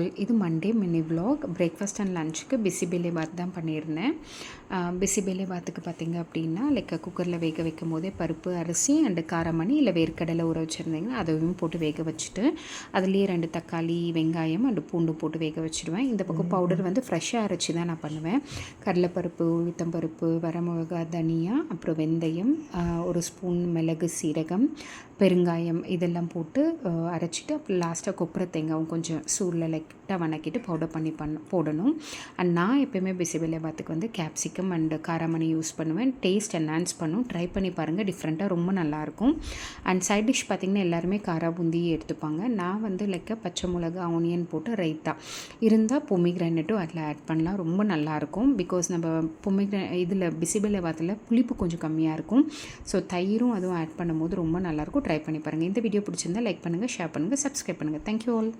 All, இது Monday mini vlog. Breakfast and லஞ்சுக்கு பிசிபெலே பாத் தான் பண்ணியிருந்தேன். பிசிபெலே பாத்துக்கு பார்த்திங்க அப்படின்னா குக்கரில் வேக வைக்கும் போதே பருப்பு, அரிசி அண்டு காரமணி இல்லை வேர்க்கடலை ஊற வச்சுருந்தீங்கன்னா அதையும் போட்டு வேக வச்சுட்டு அதுலேயே 2 தக்காளி, வெங்காயம் அண்டு பூண்டு போட்டு வேக வச்சுடுவேன். இந்த பக்கம் பவுடர் வந்து ஃப்ரெஷ்ஷாக அரைச்சி தான் நான் பண்ணுவேன். கடலைப்பருப்பு, உளுத்தம்பருப்பு, வரமிளகா, தனியா, அப்புறம் வெந்தயம், 1 ஸ்பூன் மிளகு, சீரகம், பெருங்காயம் இதெல்லாம் போட்டு அரைச்சிட்டு அப்புறம் லாஸ்ட்டாக கொப்பரை தேங்காயும் கொஞ்சம் சூடில் லைட்டாக வணக்கிட்டு பவுடர் பண்ணி போடணும். அண்ட் நான் எப்போயுமே பிசிபெலே பாத்துக்கு வந்து கேப்சிகம் அண்டு காராமணி யூஸ் பண்ணுவேன். டேஸ்ட் என்ஹான்ஸ் பண்ணும். ட்ரை பண்ணி பாருங்கள், டிஃப்ரெண்ட்டாக ரொம்ப நல்லாயிருக்கும். அண்ட் சைட் டிஷ் பார்த்திங்கன்னா எல்லாருமே காரா பூந்தி எடுத்துப்பாங்க. நான் வந்து பச்சை மிளகா, ஆனியன் போட்டு ரைத்தா இருந்தால் பொமிக்ரானேட்டும் அதில் ஆட் பண்ணலாம். ரொம்ப நல்லாயிருக்கும். பிகாஸ் நம்ம இதில் பிசிபெலே பாத்தில் புளிப்பு கொஞ்சம் கம்மியாக இருக்கும். ஸோ தயிரும் அதுவும் ஆட் பண்ணும்போது ரொம்ப நல்லாயிருக்கும். ட்ரை பண்ணி பாருங்கள். இந்த வீடியோ பிடிச்சிருந்தால் லைக் பண்ணுங்கள், ஷேர் பண்ணுங்கள், சப்ஸ்கிரைப் பண்ணுங்கள். Thank you all.